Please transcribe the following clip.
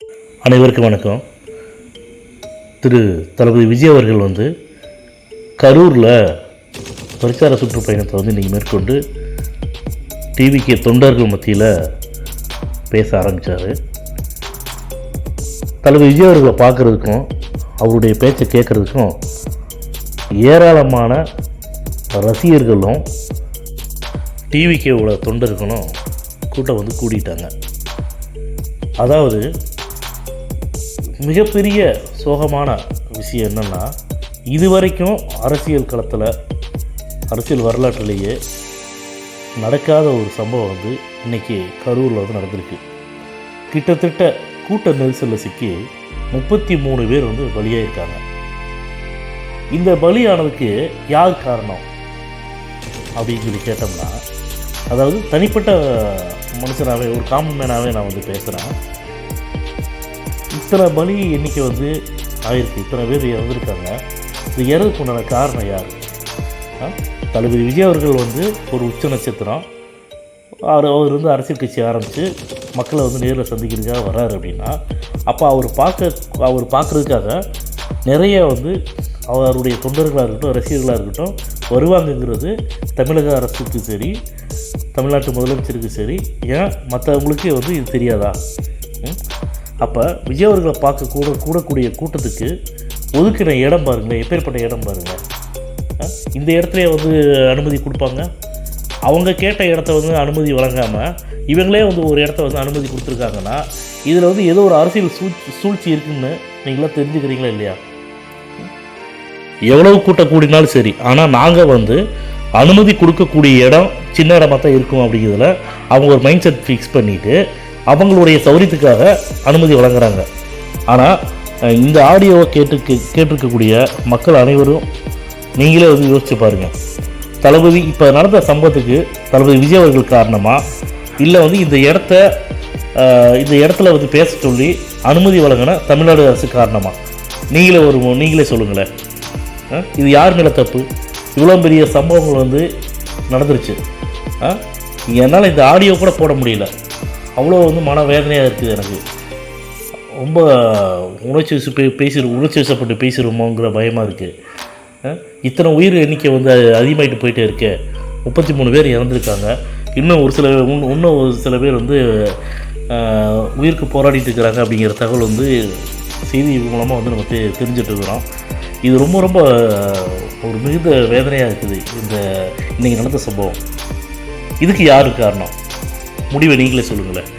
அனைவருக்கும் வணக்கம். திரு தளபதி விஜய் அவர்கள் கரூரில் பிரச்சார சுற்றுப்பயணத்தை இன்றைக்கி மேற்கொண்டு டிவிக்கு தொண்டர்கள் மத்தியில் பேச ஆரம்பித்தார். தளபதி விஜய் அவர்களை பார்க்குறதுக்கும் அவருடைய பேச்சை கேட்குறதுக்கும் ஏராளமான ரசிகர்களும் டிவிக்கோட தொண்டர்களும் கூட்டம் கூடிட்டாங்க. அதாவது மிகப்பெரிய சோகமான விஷயம் என்னென்னா, இதுவரைக்கும் அரசியல் களத்தில் அரசியல் வரலாற்றிலேயே நடக்காத ஒரு சம்பவம் இன்றைக்கி கரூரில் நடந்திருக்கு. கிட்டத்தட்ட கூட்ட நெரிசலில் சிக்கி 33 பேர் பலியாயிருக்காங்க. இந்த பலியானதுக்கு யார் காரணம் அப்படின்னு சொல்லி கேட்டோம்னா, அதாவது தனிப்பட்ட மனுஷனாகவே ஒரு காமன் மேனாகவே நான் பேசுகிறேன். இத்தனை பலி எண்ணிக்கை ஆயிருக்கு, இத்தனை பேர் இறந்துருக்காங்க. இது இறதுக்கு உண்டான காரணம் யார்? தளபதி விஜய் அவர்கள் ஒரு உச்ச நட்சத்திரம். அவர் அரசியல் கட்சி ஆரம்பித்து மக்களை நேரில் சந்திக்கிறதுக்காக வர்றாரு அப்படின்னா, அப்போ அவர் பார்க்குறதுக்காக நிறைய அவருடைய தொண்டர்களாக இருக்கட்டும், ரசிகர்களாக இருக்கட்டும் வருவாங்கங்கிறது தமிழக அரசுக்கு சரி, தமிழ்நாட்டு முதலமைச்சருக்கு சரி, ஏன் மற்றவங்களுக்கு இது தெரியாதா? அப்போ விஜய் அவர்களை கூடக்கூடிய கூட்டத்துக்கு ஒதுக்கின இடம் பாருங்களேன், எப்பேற்பட்ட இடம் பாருங்கள். இந்த இடத்துல அனுமதி கொடுப்பாங்க. அவங்க கேட்ட இடத்த அனுமதி வழங்காமல் இவங்களே ஒரு இடத்த அனுமதி கொடுத்துருக்காங்கன்னா, இதில் ஏதோ ஒரு அரசியல் சூழ்ச்சி இருக்குதுன்னு நீங்களாம் தெரிஞ்சுக்கிறீங்களா இல்லையா? எவ்வளவு கூட்டம் கூடினாலும் சரி, ஆனால் நாங்கள் அனுமதி கொடுக்கக்கூடிய இடம் சின்ன இடமாக தான் இருக்கும் அப்படிங்கிறதுல அவங்க ஒரு மைண்ட் செட் ஃபிக்ஸ் பண்ணிவிட்டு அவங்களுடைய சௌரியத்துக்காக அனுமதி வழங்குறாங்க. ஆனால் இந்த ஆடியோவை கேட்டிருக்கக்கூடிய மக்கள் அனைவரும் நீங்களே யோசிச்சு பாருங்கள். தளபதி இப்போ நடந்த சம்பவத்துக்கு தளபதி விஜய் அவர்கள் காரணமா, இல்லை இந்த இடத்துல பேச சொல்லி அனுமதி வழங்கின தமிழ்நாடு அரசு காரணமா? நீங்களே சொல்லுங்களேன். இது யார் மேலே தப்பு? இவ்வளோ பெரிய சம்பவங்கள் நடந்துருச்சு. என்னால் இந்த ஆடியோ கூட போட முடியல, அவ்வளோ மன வேதனையாக இருக்குது. எனக்கு ரொம்ப உணர்ச்சி வசப்பட்டு பேசிடுமோங்கிற பயமாக இருக்குது. இத்தனை உயிர் எண்ணிக்கை அதிகமாகிட்டு போயிட்டே இருக்கு. 33 பேர் இறந்துருக்காங்க. இன்னும் ஒரு சில பேர் உயிருக்கு போராடிட்டு இருக்கிறாங்க அப்படிங்கிற தகவல் செய்தி மூலமாக நம்ம தெரிஞ்சுட்டு இருக்கிறோம். இது ரொம்ப ரொம்ப ஒரு மிகுந்த வேதனையாக இருக்குது இன்றைக்கி நடந்த சம்பவம். இதுக்கு யார் காரணம்? முடிவை நீங்களே சொல்லுங்களேன்.